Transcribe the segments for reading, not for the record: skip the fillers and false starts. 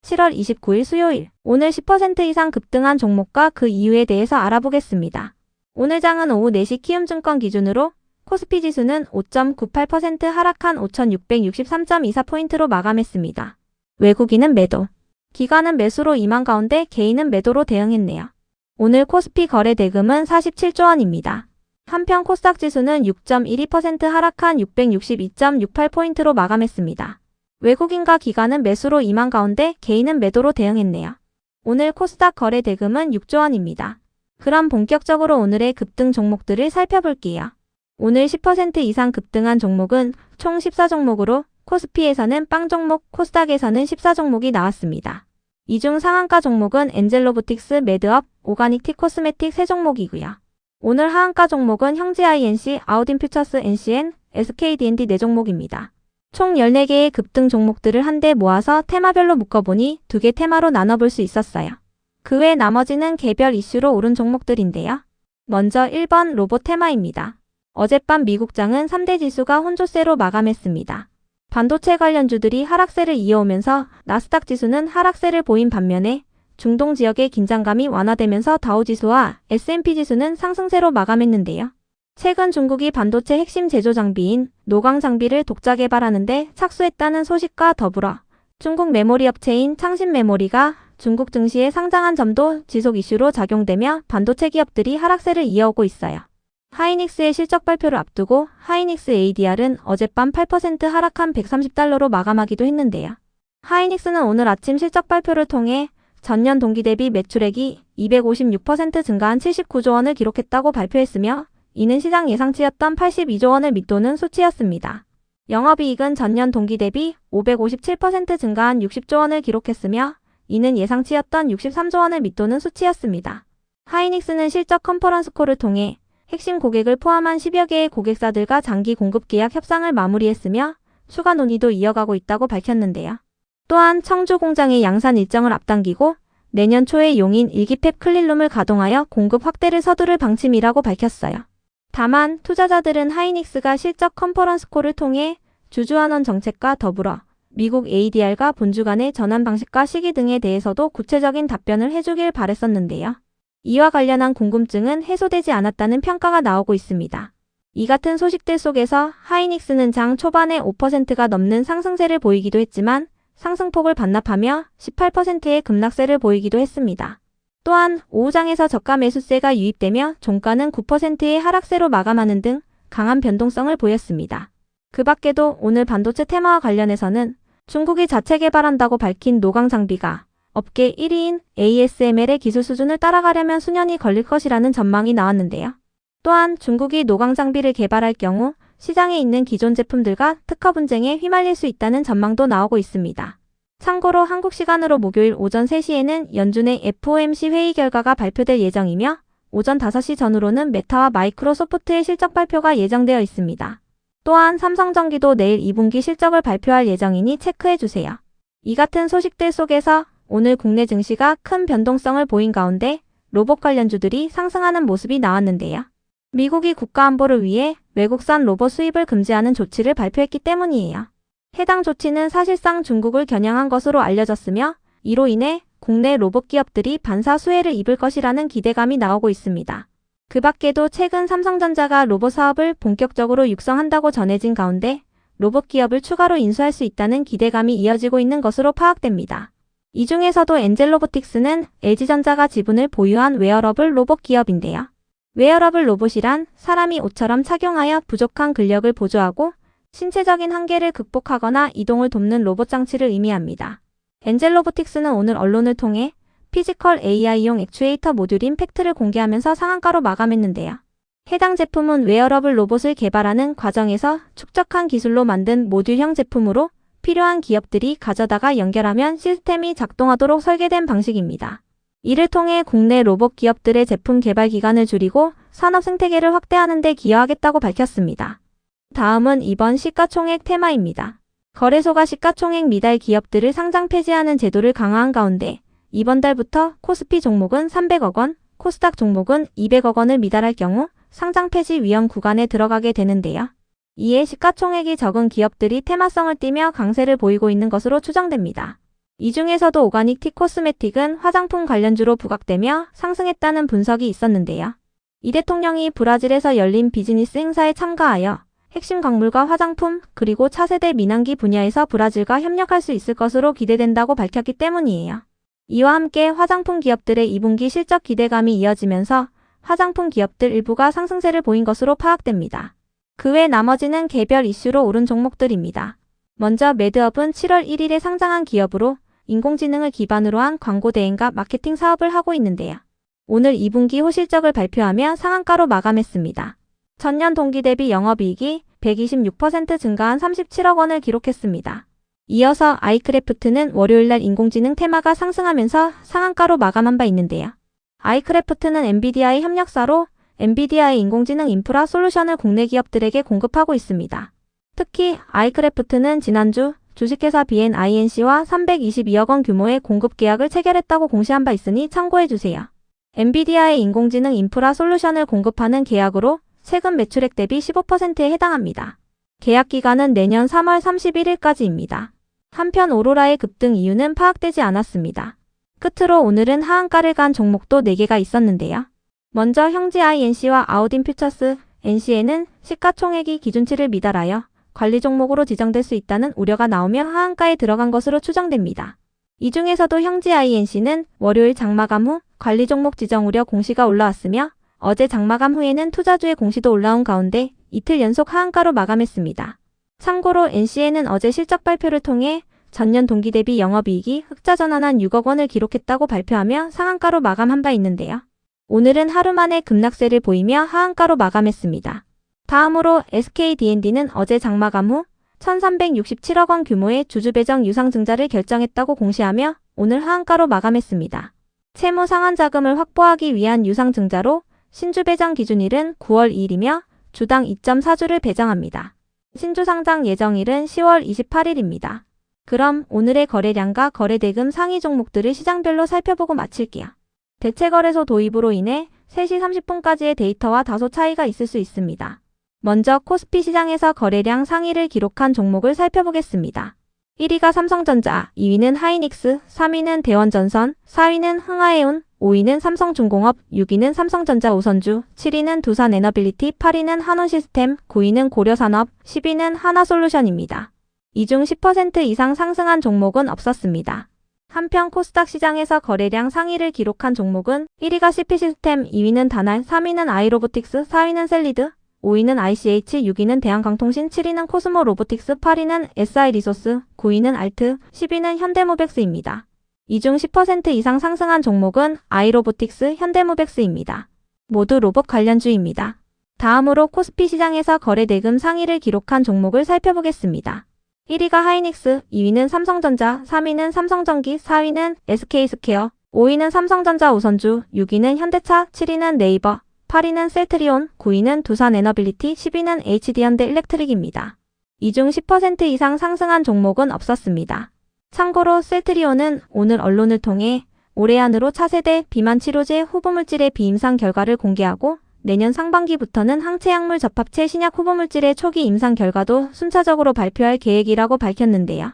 7월 29일 수요일, 오늘 10% 이상 급등한 종목과 그 이유에 대해서 알아보겠습니다. 오늘 장은 오후 4시 키움증권 기준으로 코스피 지수는 5.98% 하락한 5,663.24포인트로 마감했습니다. 외국인은 매도, 기관은 매수로 임한 가운데 개인은 매도로 대응했네요. 오늘 코스피 거래 대금은 47조 원입니다. 한편 코스닥 지수는 6.12% 하락한 662.68포인트로 마감했습니다. 외국인과 기관은 매수로 임한 가운데 개인은 매도로 대응했네요. 오늘 코스닥 거래 대금은 6조 원입니다. 그럼 본격적으로 오늘의 급등 종목들을 살펴볼게요. 오늘 10% 이상 급등한 종목은 총 14종목으로 코스피에서는 빵 종목, 코스닥에서는 14종목이 나왔습니다. 이 중 상한가 종목은 엔젤로보틱스, 매드업, 오가닉티 코스메틱 3종목이고요. 오늘 하한가 종목은 형제-INC, 아우딘퓨처스, NCN, SKD&D 4종목입니다. 총 14개의 급등 종목들을 한데 모아서 테마별로 묶어보니 2개 테마로 나눠볼 수 있었어요. 그 외 나머지는 개별 이슈로 오른 종목들인데요. 먼저 1번 로봇 테마입니다. 어젯밤 미국장은 3대 지수가 혼조세로 마감했습니다. 반도체 관련주들이 하락세를 이어오면서 나스닥 지수는 하락세를 보인 반면에 중동 지역의 긴장감이 완화되면서 다우지수와 S&P 지수는 상승세로 마감했는데요. 최근 중국이 반도체 핵심 제조 장비인 노광 장비를 독자 개발하는데 착수했다는 소식과 더불어 중국 메모리 업체인 창신 메모리가 중국 증시에 상장한 점도 지속 이슈로 작용되며 반도체 기업들이 하락세를 이어오고 있어요. 하이닉스의 실적 발표를 앞두고 하이닉스 ADR은 어젯밤 8% 하락한 130달러로 마감하기도 했는데요. 하이닉스는 오늘 아침 실적 발표를 통해 전년 동기 대비 매출액이 256% 증가한 79조 원을 기록했다고 발표했으며 이는 시장 예상치였던 82조 원을 밑도는 수치였습니다. 영업이익은 전년 동기 대비 557% 증가한 60조 원을 기록했으며 이는 예상치였던 63조 원을 밑도는 수치였습니다. 하이닉스는 실적 컨퍼런스콜을 통해 핵심 고객을 포함한 10여 개의 고객사들과 장기 공급 계약 협상을 마무리했으며 추가 논의도 이어가고 있다고 밝혔는데요. 또한 청주 공장의 양산 일정을 앞당기고 내년 초에 용인 일기팹 클린룸을 가동하여 공급 확대를 서두를 방침이라고 밝혔어요. 다만 투자자들은 하이닉스가 실적 컨퍼런스콜을 통해 주주환원 정책과 더불어 미국 ADR과 본주 간의 전환 방식과 시기 등에 대해서도 구체적인 답변을 해주길 바랬었는데요. 이와 관련한 궁금증은 해소되지 않았다는 평가가 나오고 있습니다. 이 같은 소식들 속에서 하이닉스는 장 초반에 5%가 넘는 상승세를 보이기도 했지만 상승폭을 반납하며 18%의 급락세를 보이기도 했습니다. 또한 오후장에서 저가 매수세가 유입되며 종가는 9%의 하락세로 마감하는 등 강한 변동성을 보였습니다. 그 밖에도 오늘 반도체 테마와 관련해서는 중국이 자체 개발한다고 밝힌 노광 장비가 업계 1위인 ASML의 기술 수준을 따라가려면 수년이 걸릴 것이라는 전망이 나왔는데요. 또한 중국이 노광 장비를 개발할 경우 시장에 있는 기존 제품들과 특허 분쟁에 휘말릴 수 있다는 전망도 나오고 있습니다. 참고로 한국 시간으로 목요일 오전 3시에는 연준의 FOMC 회의 결과가 발표될 예정이며 오전 5시 전후로는 메타와 마이크로소프트의 실적 발표가 예정되어 있습니다. 또한 삼성전기도 내일 2분기 실적을 발표할 예정이니 체크해주세요. 이 같은 소식들 속에서 오늘 국내 증시가 큰 변동성을 보인 가운데 로봇 관련주들이 상승하는 모습이 나왔는데요. 미국이 국가안보를 위해 외국산 로봇 수입을 금지하는 조치를 발표했기 때문이에요. 해당 조치는 사실상 중국을 겨냥한 것으로 알려졌으며 이로 인해 국내 로봇 기업들이 반사 수혜를 입을 것이라는 기대감이 나오고 있습니다. 그 밖에도 최근 삼성전자가 로봇 사업을 본격적으로 육성한다고 전해진 가운데 로봇 기업을 추가로 인수할 수 있다는 기대감이 이어지고 있는 것으로 파악됩니다. 이 중에서도 엔젤로보틱스는 LG전자가 지분을 보유한 웨어러블 로봇 기업인데요. 웨어러블 로봇이란 사람이 옷처럼 착용하여 부족한 근력을 보조하고 신체적인 한계를 극복하거나 이동을 돕는 로봇 장치를 의미합니다. 엔젤로보틱스는 오늘 언론을 통해 피지컬 AI용 액추에이터 모듈인 팩트를 공개하면서 상한가로 마감했는데요. 해당 제품은 웨어러블 로봇을 개발하는 과정에서 축적한 기술로 만든 모듈형 제품으로 필요한 기업들이 가져다가 연결하면 시스템이 작동하도록 설계된 방식입니다. 이를 통해 국내 로봇 기업들의 제품 개발 기간을 줄이고 산업 생태계를 확대하는 데 기여하겠다고 밝혔습니다. 다음은 이번 시가총액 테마입니다. 거래소가 시가총액 미달 기업들을 상장 폐지하는 제도를 강화한 가운데 이번 달부터 코스피 종목은 300억 원, 코스닥 종목은 200억 원을 미달할 경우 상장 폐지 위험 구간에 들어가게 되는데요. 이에 시가총액이 적은 기업들이 테마성을 띠며 강세를 보이고 있는 것으로 추정됩니다. 이 중에서도 오가닉 티 코스메틱은 화장품 관련주로 부각되며 상승했다는 분석이 있었는데요. 이 대통령이 브라질에서 열린 비즈니스 행사에 참가하여 핵심 광물과 화장품 그리고 차세대 민항기 분야에서 브라질과 협력할 수 있을 것으로 기대된다고 밝혔기 때문이에요. 이와 함께 화장품 기업들의 2분기 실적 기대감이 이어지면서 화장품 기업들 일부가 상승세를 보인 것으로 파악됩니다. 그 외 나머지는 개별 이슈로 오른 종목들입니다. 먼저 매드업은 7월 1일에 상장한 기업으로 인공지능을 기반으로 한 광고 대행과 마케팅 사업을 하고 있는데요. 오늘 2분기 호실적을 발표하며 상한가로 마감했습니다. 전년 동기 대비 영업이익이 126% 증가한 37억 원을 기록했습니다. 이어서 아이크래프트는 월요일날 인공지능 테마가 상승하면서 상한가로 마감한 바 있는데요. 아이크래프트는 엔비디아의 협력사로 엔비디아의 인공지능 인프라 솔루션을 국내 기업들에게 공급하고 있습니다. 특히 아이크래프트는 지난주 주식회사 BNINC와 322억 원 규모의 공급 계약을 체결했다고 공시한 바 있으니 참고해주세요. 엔비디아의 인공지능 인프라 솔루션을 공급하는 계약으로 최근 매출액 대비 15%에 해당합니다. 계약 기간은 내년 3월 31일까지입니다. 한편 오로라의 급등 이유는 파악되지 않았습니다. 끝으로 오늘은 하한가를 간 종목도 4개가 있었는데요. 먼저 형지 INC와 아우딘 퓨처스 NC에는 시가총액이 기준치를 미달하여 관리 종목으로 지정될 수 있다는 우려가 나오며 하한가에 들어간 것으로 추정됩니다. 이 중에서도 형지 INC는 월요일 장마감 후 관리 종목 지정 우려 공시가 올라왔으며 어제 장마감 후에는 투자주의 공시도 올라온 가운데 이틀 연속 하한가로 마감했습니다. 참고로 NC에는 어제 실적 발표를 통해 전년 동기 대비 영업이익이 흑자 전환한 6억 원을 기록했다고 발표하며 상한가로 마감한 바 있는데요. 오늘은 하루 만에 급락세를 보이며 하한가로 마감했습니다. 다음으로 SKD&D는 어제 장마감 후 1367억 원 규모의 주주 배정 유상 증자를 결정했다고 공시하며 오늘 하한가로 마감했습니다. 채무 상환 자금을 확보하기 위한 유상 증자로 신주 배정 기준일은 9월 2일이며 주당 2.4주를 배정합니다. 신주 상장 예정일은 10월 28일입니다. 그럼 오늘의 거래량과 거래대금 상위 종목들을 시장별로 살펴보고 마칠게요. 대체거래소 도입으로 인해 3시 30분까지의 데이터와 다소 차이가 있을 수 있습니다. 먼저 코스피 시장에서 거래량 상위를 기록한 종목을 살펴보겠습니다. 1위가 삼성전자, 2위는 하이닉스, 3위는 대원전선, 4위는 흥하해운, 5위는 삼성중공업, 6위는 삼성전자 우선주, 7위는 두산에너빌리티, 8위는 한원시스템, 9위는 고려산업, 10위는 하나솔루션입니다. 이 중 10% 이상 상승한 종목은 없었습니다. 한편 코스닥 시장에서 거래량 상위를 기록한 종목은 1위가 CP시스템, 2위는 다날, 3위는 아이로보틱스, 4위는 셀리드, 5위는 ICH, 6위는 대한강통신, 7위는 코스모로보틱스, 8위는 SI리소스, 9위는 알트, 10위는 현대모백스입니다. 이 중 10% 이상 상승한 종목은 아이로보틱스, 현대모백스입니다. 모두 로봇 관련주입니다. 다음으로 코스피 시장에서 거래대금 상위를 기록한 종목을 살펴보겠습니다. 1위가 하이닉스, 2위는 삼성전자, 3위는 삼성전기, 4위는 SK스퀘어, 5위는 삼성전자 우선주, 6위는 현대차, 7위는 네이버, 8위는 셀트리온, 9위는 두산에너빌리티, 10위는 HD현대일렉트릭입니다. 이 중 10% 이상 상승한 종목은 없었습니다. 참고로 셀트리온은 오늘 언론을 통해 올해 안으로 차세대 비만 치료제 후보물질의 비임상 결과를 공개하고 내년 상반기부터는 항체약물 접합체 신약 후보물질의 초기 임상 결과도 순차적으로 발표할 계획이라고 밝혔는데요.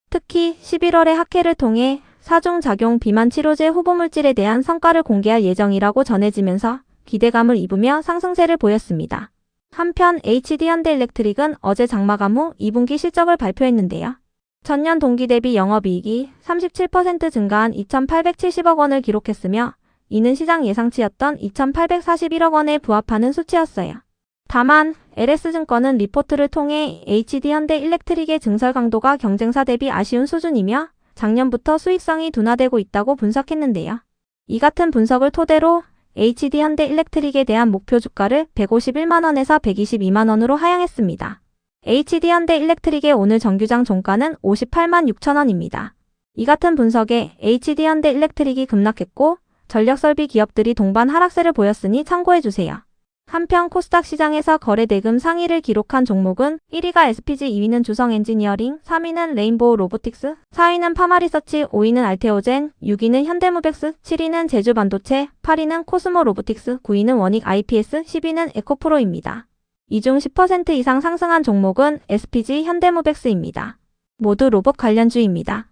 특히 11월에 학회를 통해 사중작용 비만 치료제 후보물질에 대한 성과를 공개할 예정이라고 전해지면서 기대감을 입으며 상승세를 보였습니다. 한편 HD현대일렉트릭은 어제 장마감 후 2분기 실적을 발표했는데요. 전년 동기 대비 영업이익이 37% 증가한 2,870억 원을 기록했으며 이는 시장 예상치였던 2,841억 원에 부합하는 수치였어요. 다만 LS증권은 리포트를 통해 HD현대일렉트릭의 증설 강도가 경쟁사 대비 아쉬운 수준이며 작년부터 수익성이 둔화되고 있다고 분석했는데요. 이 같은 분석을 토대로 HD현대일렉트릭에 대한 목표 주가를 151만원에서 122만원으로 하향했습니다. HD현대일렉트릭의 오늘 정규장 종가는 58만 6천원입니다. 이 같은 분석에 HD현대일렉트릭이 급락했고 전력설비 기업들이 동반 하락세를 보였으니 참고해주세요. 한편 코스닥 시장에서 거래대금 상위를 기록한 종목은 1위가 SPG, 2위는 주성엔지니어링, 3위는 레인보우 로보틱스, 4위는 파마리서치, 5위는 알테오젠, 6위는 현대모백스, 7위는 제주반도체, 8위는 코스모로보틱스, 9위는 원익 IPS, 10위는 에코프로입니다. 이 중 10% 이상 상승한 종목은 SPG, 현대모백스입니다. 모두 로봇 관련주입니다.